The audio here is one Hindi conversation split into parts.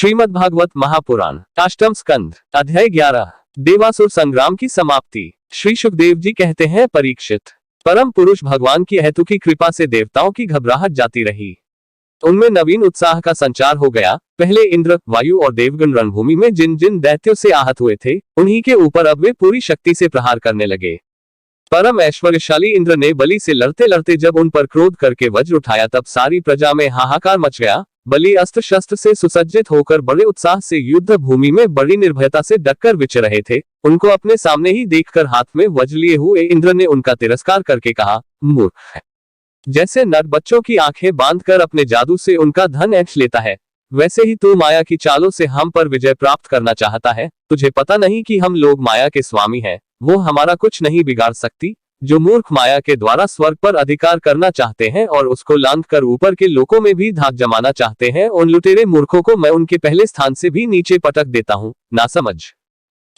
श्रीमद् भागवत महापुराण अष्टम स्कंध अध्याय 11 देवासुर संग्राम की समाप्ति। श्री सुखदेव जी कहते हैं, परीक्षित, परम पुरुष भगवान की हेतु की कृपा से देवताओं की घबराहट जाती रही। उनमें नवीन उत्साह का संचार हो गया। पहले इंद्र, वायु और देवगण रणभूमि में जिन जिन दैत्यों से आहत हुए थे, उन्हीं के ऊपर अब वे पूरी शक्ति से प्रहार करने लगे। परम ऐश्वर्यशाली इंद्र ने बलि से लड़ते लड़ते जब उन पर क्रोध करके वज्र उठाया, तब सारी प्रजा में हाहाकार मच गया। बलि अस्त्र शस्त्र से सुसज्जित होकर बड़े उत्साह से युद्ध भूमि में बड़ी निर्भयता से डटकर विचर रहे थे। उनको अपने सामने ही देखकर हाथ में वज्र लिए हुए इंद्र ने उनका तिरस्कार करके कहा, मूर्ख, जैसे नर बच्चों की आंखें बांधकर अपने जादू से उनका धन ऐंठ लेता है, वैसे ही तू माया की चालों से हम पर विजय प्राप्त करना चाहता है। तुझे पता नहीं कि हम लोग माया के स्वामी हैं, वो हमारा कुछ नहीं बिगाड़ सकती। जो मूर्ख माया के द्वारा स्वर्ग पर अधिकार करना चाहते हैं और उसको लांघ कर ऊपर के लोकों में भी धाक जमाना चाहते हैं, उन लुटेरे मूर्खों को मैं उनके पहले स्थान से भी नीचे पटक देता हूँ। ना समझ,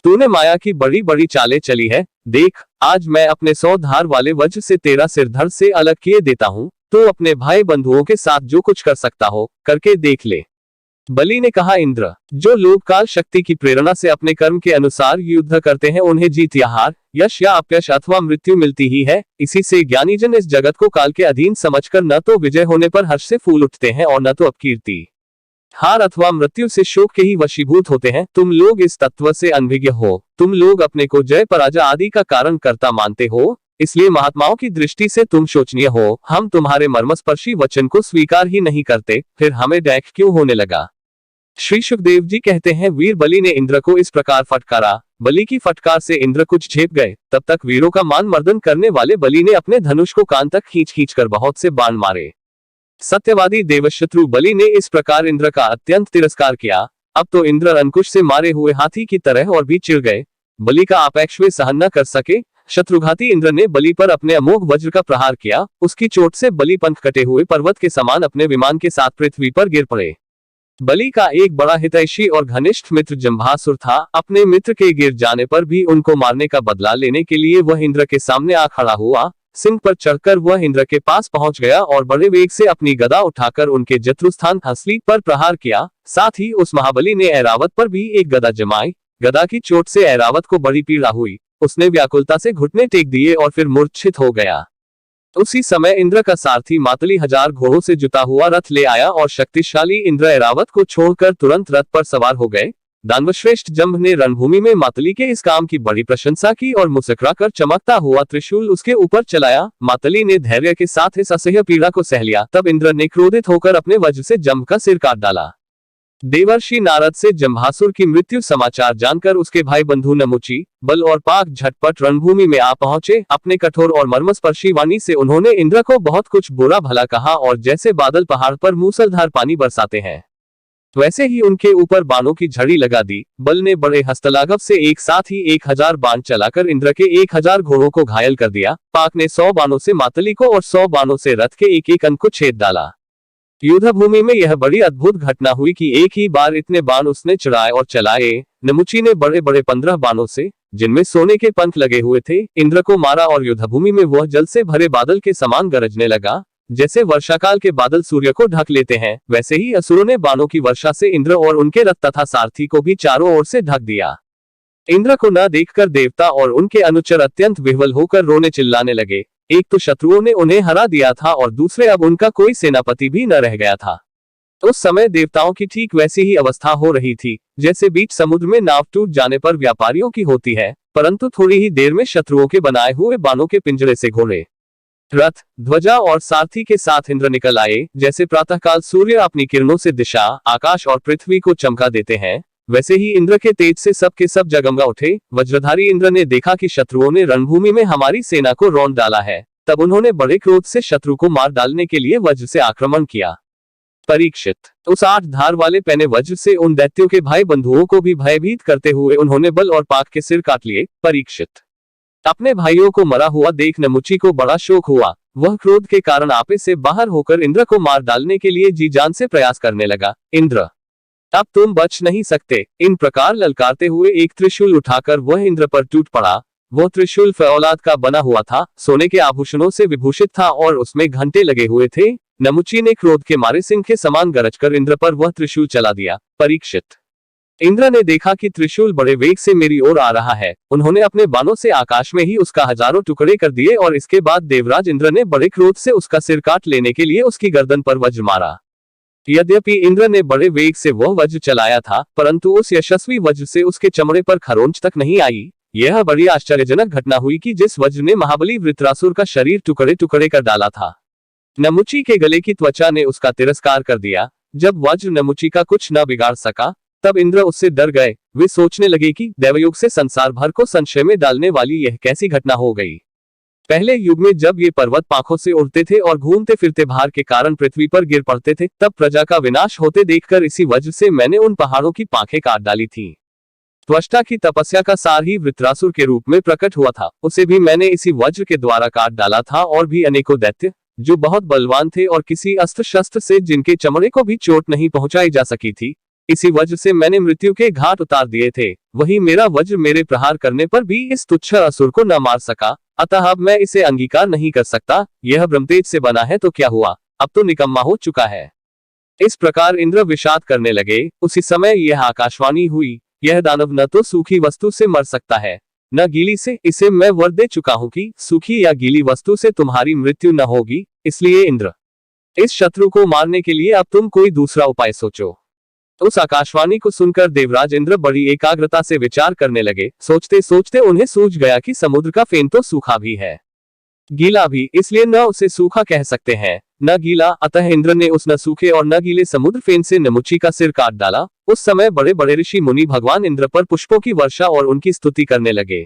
तूने माया की बड़ी बड़ी चालें चली है। देख, आज मैं अपने 100 धार वाले वज्र से तेरा सिर धड़ से अलग किए देता हूँ। तो अपने भाई बंधुओं के साथ जो कुछ कर सकता हो करके देख ले। बलि ने कहा, इंद्र, जो लोग काल शक्ति की प्रेरणा से अपने कर्म के अनुसार युद्ध करते हैं, उन्हें जीत या हार, यश या अपयश अथवा मृत्यु मिलती ही है। इसी से ज्ञानीजन इस जगत को काल के अधीन समझकर न तो विजय होने पर हर्ष से फूल उठते हैं और न तो अपकीर्ति, हार अथवा मृत्यु से शोक के ही वशीभूत होते हैं। तुम लोग इस तत्व से अनभिज्ञ हो। तुम लोग अपने को जय पराजय आदि का कारण कर्ता मानते हो, इसलिए महात्माओं की दृष्टि से तुम शोचनीय हो। हम तुम्हारे मर्मस्पर्शी वचन को स्वीकार ही नहीं करते, फिर हमें डैक क्यों होने लगा। श्री सुखदेव जी कहते हैं, वीर बलि ने इंद्र को इस प्रकार फटकारा। बलि की फटकार से इंद्र कुछ झेप गए। तब तक वीरों का मान मर्दन करने वाले बलि ने अपने धनुष को कान तक खींच खींच कर बहुत से बाण मारे। सत्यवादी देवशत्रु बलि ने इस प्रकार इंद्र का अत्यंत तिरस्कार किया। अब तो इंद्र अंकुश से मारे हुए हाथी की तरह और भी चिढ़ गए। बलि का आपेक्ष वे सहन न कर सके। शत्रुघाती इंद्र ने बलि पर अपने अमोघ वज्र का प्रहार किया। उसकी चोट से बलि पंख कटे हुए पर्वत के समान अपने विमान के साथ पृथ्वी पर गिर पड़े। बलि का एक बड़ा हितैषी और घनिष्ठ मित्र जम्भासुर था। अपने मित्र के गिर जाने पर भी उनको मारने का बदला लेने के लिए वह इंद्र के सामने आ खड़ा हुआ। सिंह पर चढ़कर वह इंद्र के पास पहुंच गया और बड़े वेग से अपनी गदा उठाकर उनके जत्रुस्थान हंसली पर प्रहार किया। साथ ही उस महाबली ने ऐरावत पर भी एक गदा जमाई। गदा की चोट से ऐरावत को बड़ी पीड़ा हुई। उसने व्याकुलता से घुटने टेक दिए और फिर मूर्छित हो गया। उसी समय इंद्र का सारथी मातली 1000 घोड़ों से जुटा हुआ रथ ले आया और शक्तिशाली इंद्र ऐरावत को छोड़कर तुरंत रथ पर सवार हो गए। दानवश्रेष्ठ जंभ ने रणभूमि में मातली के इस काम की बड़ी प्रशंसा की और मुस्कुरा कर चमकता हुआ त्रिशूल उसके ऊपर चलाया। मातली ने धैर्य के साथ इस असह्य पीड़ा को सह लिया। तब इंद्र ने क्रोधित होकर अपने वज्र से जंभ का सिर काट डाला। देवर्षि नारद से जम्भासुर की मृत्यु समाचार जानकर उसके भाई बंधु नमुची, बल और पाक झटपट रणभूमि में आ पहुंचे। अपने कठोर और मर्मस्पर्शी वाणी से उन्होंने इंद्र को बहुत कुछ बुरा भला कहा और जैसे बादल पहाड़ पर मूसलधार पानी बरसाते हैं, वैसे ही उनके ऊपर बाणों की झड़ी लगा दी। बल ने बड़े हस्तलाघव से एक साथ ही 1000 बाण चलाकर इंद्र के 1000 घोड़ों को घायल कर दिया। पाक ने 100 बाणों से मातली को और 100 बाणों से रथ के एक एक अंग को छेद डाला। युद्ध भूमि में यह बड़ी अद्भुत घटना हुई कि एक ही बार इतने बाण उसने चढ़ाए और चलाए। नमुची ने बड़े बड़े 15 बाणों से, जिनमें सोने के पंख लगे हुए थे, इंद्र को मारा और युद्ध भूमि में वह जल से भरे बादल के समान गरजने लगा। जैसे वर्षाकाल के बादल सूर्य को ढक लेते हैं, वैसे ही असुरों ने बाणों की वर्षा से इंद्र और उनके रथ तथा सारथी को भी चारों ओर से ढक दिया। इंद्र को न देखकर देवता और उनके अनुचर अत्यंत विह्वल होकर रोने चिल्लाने लगे। एक तो शत्रुओं ने उन्हें हरा दिया था और दूसरे अब उनका कोई सेनापति भी न रह गया था। उस समय देवताओं की ठीक वैसी ही अवस्था हो रही थी जैसे बीच समुद्र में नाव टूट जाने पर व्यापारियों की होती है, परंतु थोड़ी ही देर में शत्रुओं के बनाए हुए बाणों के पिंजरे से घोड़े, रथ, ध्वजा और सारथी के साथ इंद्र निकल आए। जैसे प्रातःकाल सूर्य अपनी किरणों से दिशा, आकाश और पृथ्वी को चमका देते हैं, वैसे ही इंद्र के तेज से सब के सब जगमगा उठे। वज्रधारी इंद्र ने देखा कि शत्रुओं ने रणभूमि में हमारी सेना को रौंद डाला है। तब उन्होंने बड़े क्रोध से शत्रु को मार डालने के लिए वज्र से आक्रमण किया। परीक्षित, उस 8 धार वाले पैने वज्र से उन दैत्यों के भाई बंधुओं को भी भयभीत करते हुए उन्होंने बल और पाक के सिर काट लिए। परीक्षित, अपने भाइयों को मरा हुआ देख नमुची को बड़ा शोक हुआ। वह क्रोध के कारण आपे से बाहर होकर इंद्र को मार डालने के लिए जी जान से प्रयास करने लगा। इंद्र, अब तुम बच नहीं सकते। इन प्रकार ललकारते हुए एक त्रिशूल उठाकर वह इंद्र पर टूट पड़ा। वह त्रिशूल फौलाद का बना हुआ था, सोने के आभूषणों से विभूषित था और उसमें घंटे लगे हुए थे। नमुची ने क्रोध के मारे सिंह के समान गरजकर इंद्र पर वह त्रिशूल चला दिया, परीक्षित, इंद्र ने देखा कि त्रिशूल बड़े वेग से मेरी ओर आ रहा है। उन्होंने अपने बाणों से आकाश में ही उसका हजारों टुकड़े कर दिए और इसके बाद देवराज इंद्र ने बड़े क्रोध से उसका सिर काट लेने के लिए उसकी गर्दन पर वज्र मारा। यद्यपि इंद्र ने बड़े वेग से वह वज्र चलाया था, परंतु उस यशस्वी वज्र से उसके चमड़े पर खरोंच तक नहीं आई। यह बड़ी आश्चर्यजनक घटना हुई कि जिस वज्र ने महाबली वृत्रासुर का शरीर टुकड़े टुकड़े कर डाला था, नमुची के गले की त्वचा ने उसका तिरस्कार कर दिया। जब वज्र नमुची का कुछ न बिगाड़ सका, तब इंद्र उससे डर गए। वे सोचने लगे कि दैवयोग से संसार भर को संशय में डालने वाली यह कैसी घटना हो गई। पहले युग में जब ये पर्वत पांखों से उड़ते थे और घूमते फिरते भार के कारण पृथ्वी पर गिर पड़ते थे, तब प्रजा का विनाश होते देखकर इसी वज्र से मैंने उन पहाड़ों की पांखें काट डाली थी। त्वष्टा की तपस्या का सार ही वृत्रासुर के रूप में प्रकट हुआ था, उसे भी मैंने इसी वज्र के द्वारा काट डाला था। और भी अनेकों दैत्य जो बहुत बलवान थे और किसी अस्त्र शस्त्र से जिनके चमड़े को भी चोट नहीं पहुंचाई जा सकी थी, इसी वज्र से मैंने मृत्यु के घाट उतार दिए थे। वही मेरा वज्र मेरे प्रहार करने पर भी इस तुच्छ असुर को न मार सका, अतः अब मैं इसे अंगीकार नहीं कर सकता। यह ब्रह्मतेज से बना है तो क्या हुआ, अब तो निकम्मा हो चुका है। इस प्रकार इंद्र विषाद करने लगे। उसी समय यह आकाशवाणी हुई, यह दानव न तो सूखी वस्तु से मर सकता है न गीली से। इसे मैं वर दे चुका हूं कि सूखी या गीली वस्तु से तुम्हारी मृत्यु न होगी। इसलिए इंद्र, इस शत्रु को मारने के लिए अब तुम कोई दूसरा उपाय सोचो। उस आकाशवाणी को सुनकर देवराज इंद्र बड़ी एकाग्रता से विचार करने लगे। सोचते सोचते उन्हें सूझ गया कि समुद्र का फेन तो सूखा भी है, गीला भी, इसलिए न उसे सूखा कह सकते हैं न गीला। अतः इंद्र ने उस न सूखे और न गीले समुद्र फेन से नमुची का सिर काट डाला। उस समय बड़े बड़े ऋषि मुनि भगवान इंद्र पर पुष्पों की वर्षा और उनकी स्तुति करने लगे।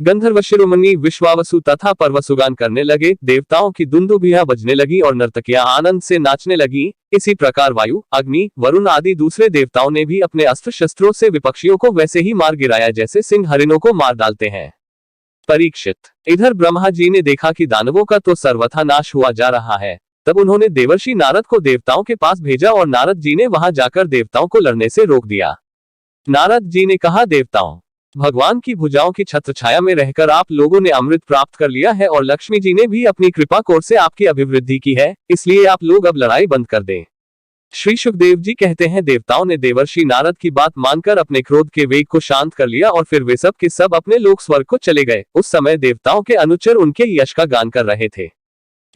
गंधर्व शिरोमणि विश्वावसु तथा पर्वसुगान करने लगे। देवताओं की दुंदुभियां बजने लगी और नर्तकियां आनंद से नाचने लगी। इसी प्रकार वायु, अग्नि, वरुण आदि दूसरे देवताओं ने भी अपने अस्त्र शस्त्रों से विपक्षियों को वैसे ही मार गिराया जैसे सिंह हरिणों को मार डालते हैं। परीक्षित, इधर ब्रह्मा जी ने देखा कि दानवों का तो सर्वथा नाश हुआ जा रहा है। तब उन्होंने देवर्षि नारद को देवताओं के पास भेजा और नारद जी ने वहां जाकर देवताओं को लड़ने से रोक दिया। नारद जी ने कहा, देवताओं, भगवान की भुजाओं की छत्र छाया में रहकर आप लोगों ने अमृत प्राप्त कर लिया है और लक्ष्मी जी ने भी अपनी कृपा कोर से आपकी अभिवृद्धि की है, इसलिए आप लोग अब लड़ाई बंद कर दें। श्री सुखदेव जी कहते हैं, देवताओं ने देवर्षि नारद की बात मानकर अपने क्रोध के वेग को शांत कर लिया और फिर वे सब के सब अपने लोक स्वर्ग को चले गए। उस समय देवताओं के अनुचर उनके यश का गान कर रहे थे।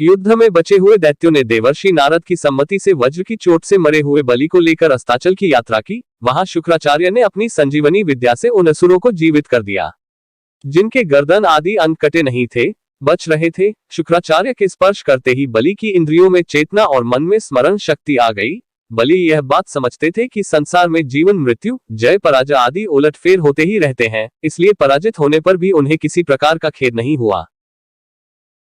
युद्ध में बचे हुए दैत्यों ने देवर्षि नारद की सम्मति से वज्र की चोट से मरे हुए बलि को लेकर अस्ताचल की यात्रा की। वहां शुक्राचार्य ने अपनी संजीवनी विद्या से उन असुरों को जीवित कर दिया जिनके गर्दन आदि अंग कटे नहीं थे, बच रहे थे। शुक्राचार्य के स्पर्श करते ही बलि की इंद्रियों में चेतना और मन में स्मरण शक्ति आ गई। बलि यह बात समझते थे कि संसार में जीवन मृत्यु, जय पराजय आदि उलटफेर होते ही रहते हैं, इसलिए पराजित होने पर भी उन्हें किसी प्रकार का खेद नहीं हुआ।